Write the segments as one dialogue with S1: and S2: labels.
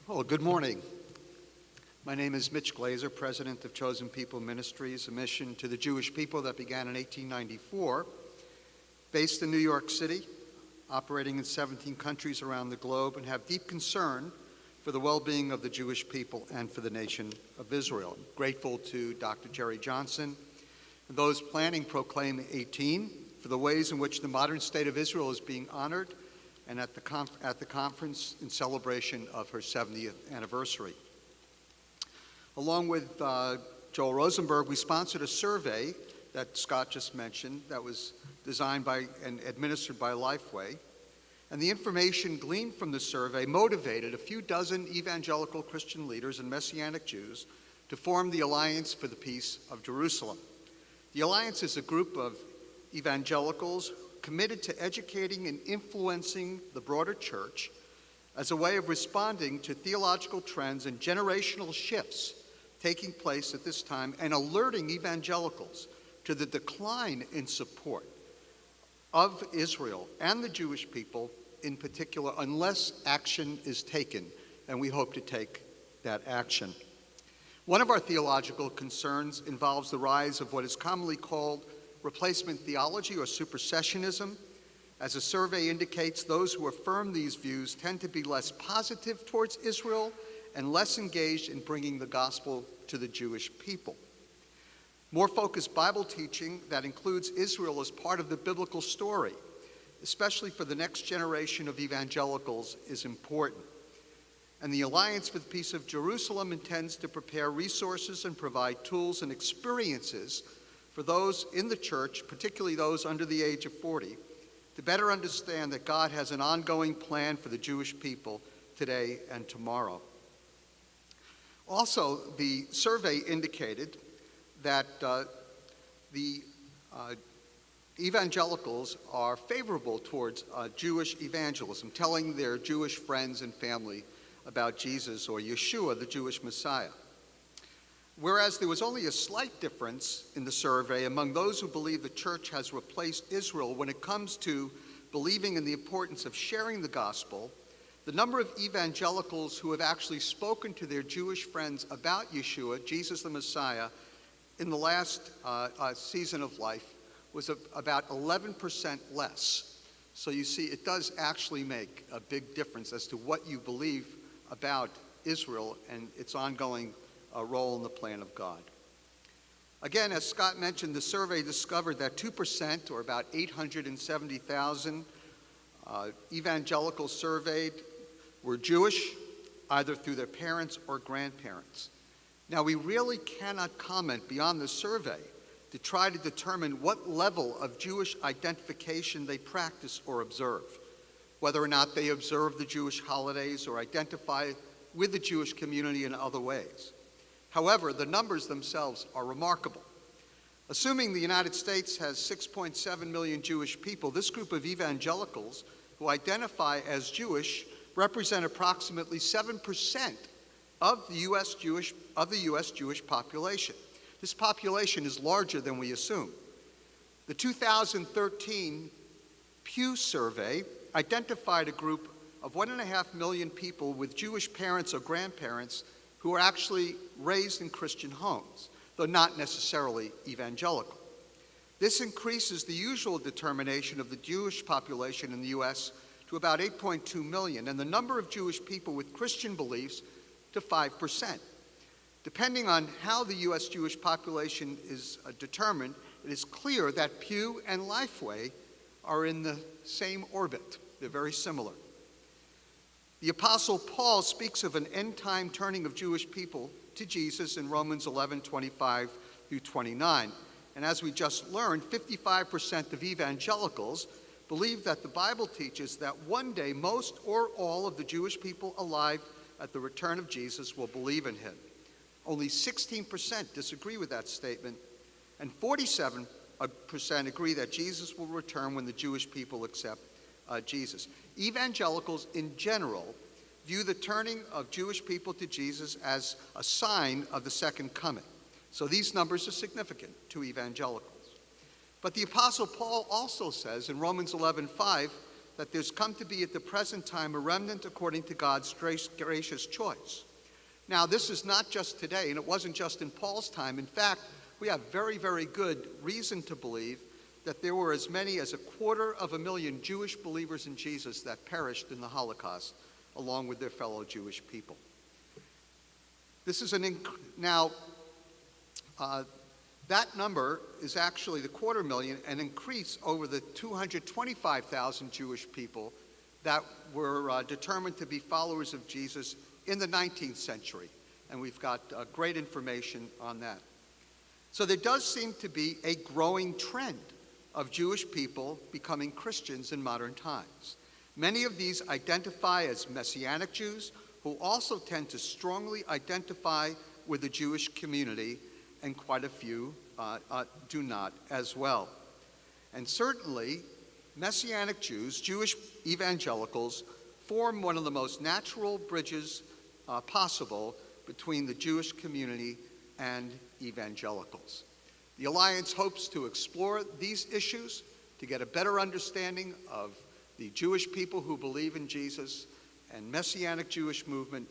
S1: Well, good morning. My name is Mitch Glaser, president of Chosen People Ministries, a mission to the Jewish people that began in 1894, based in New York City, operating in 17 countries around the globe, and have deep concern for the well-being of the Jewish people and for the nation of Israel. I'm grateful to Dr. Jerry Johnson and those planning Proclaim 18 for the ways in which the modern state of Israel is being honored and at the conference in celebration of her 70th anniversary. Along with Joel Rosenberg, we sponsored a survey that Scott just mentioned that was designed by and administered by Lifeway. And the information gleaned from the survey motivated a few dozen evangelical Christian leaders and Messianic Jews to form the Alliance for the Peace of Jerusalem. The Alliance is a group of evangelicals committed to educating and influencing the broader church as a way of responding to theological trends and generational shifts taking place at this time and alerting evangelicals to the decline in support of Israel and the Jewish people in particular unless action is taken, and we hope to take that action. One of our theological concerns involves the rise of what is commonly called replacement theology or supersessionism. As a survey indicates, those who affirm these views tend to be less positive towards Israel and less engaged in bringing the gospel to the Jewish people. More focused Bible teaching that includes Israel as part of the biblical story, especially for the next generation of evangelicals, is important. And the Alliance for the Peace of Jerusalem intends to prepare resources and provide tools and experiences for those in the church, particularly those under the age of 40, to better understand that God has an ongoing plan for the Jewish people today and tomorrow. Also, the survey indicated that the evangelicals are favorable towards Jewish evangelism, telling their Jewish friends and family about Jesus or Yeshua, the Jewish Messiah. Whereas there was only a slight difference in the survey among those who believe the church has replaced Israel when it comes to believing in the importance of sharing the gospel, the number of evangelicals who have actually spoken to their Jewish friends about Yeshua, Jesus the Messiah, in the last season of life was about 11% less. So you see, it does actually make a big difference as to what you believe about Israel and its ongoing role in the plan of God. Again, as Scott mentioned, the survey discovered that 2%, or about 870,000 evangelicals surveyed, were Jewish, either through their parents or grandparents. Now, we really cannot comment beyond the survey to try to determine what level of Jewish identification they practice or observe, whether or not they observe the Jewish holidays or identify with the Jewish community in other ways. However, the numbers themselves are remarkable. Assuming the United States has 6.7 million Jewish people, this group of evangelicals who identify as Jewish represent approximately 7% of the U.S. Jewish population. This population is larger than we assume. The 2013 Pew survey identified a group of 1.5 million people with Jewish parents or grandparents who are actually raised in Christian homes, though not necessarily evangelical. This increases the usual determination of the Jewish population in the U.S. to about 8.2 million, and the number of Jewish people with Christian beliefs to 5%. Depending on how the U.S. Jewish population is determined, it is clear that Pew and Lifeway are in the same orbit. They're very similar. The Apostle Paul speaks of an end-time turning of Jewish people to Jesus in Romans 11:25 through 29. And as we just learned, 55% of evangelicals believe that the Bible teaches that one day most or all of the Jewish people alive at the return of Jesus will believe in him. Only 16% disagree with that statement, and 47% agree that Jesus will return when the Jewish people accept Jesus. Evangelicals in general view the turning of Jewish people to Jesus as a sign of the second coming. So these numbers are significant to evangelicals. But the Apostle Paul also says in Romans 11:5 that there's come to be at the present time a remnant according to God's gracious choice. Now, this is not just today, and it wasn't just in Paul's time. In fact, we have very, very good reason to believe that there were as many as 250,000 Jewish believers in Jesus that perished in the Holocaust, along with their fellow Jewish people. This is that number is actually the 250,000, an increase over the 225,000 Jewish people that were determined to be followers of Jesus in the 19th century. And we've got great information on that. So there does seem to be a growing trend of Jewish people becoming Christians in modern times. Many of these identify as Messianic Jews, who also tend to strongly identify with the Jewish community, and quite a few do not as well. And certainly, Messianic Jews, Jewish evangelicals, form one of the most natural bridges possible between the Jewish community and evangelicals. The Alliance hopes to explore these issues to get a better understanding of the Jewish people who believe in Jesus and Messianic Jewish movement,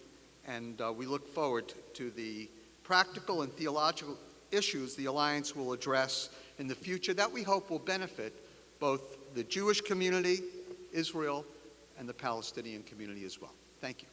S1: and we look forward to the practical and theological issues the Alliance will address in the future that we hope will benefit both the Jewish community, Israel, and the Palestinian community as well. Thank you.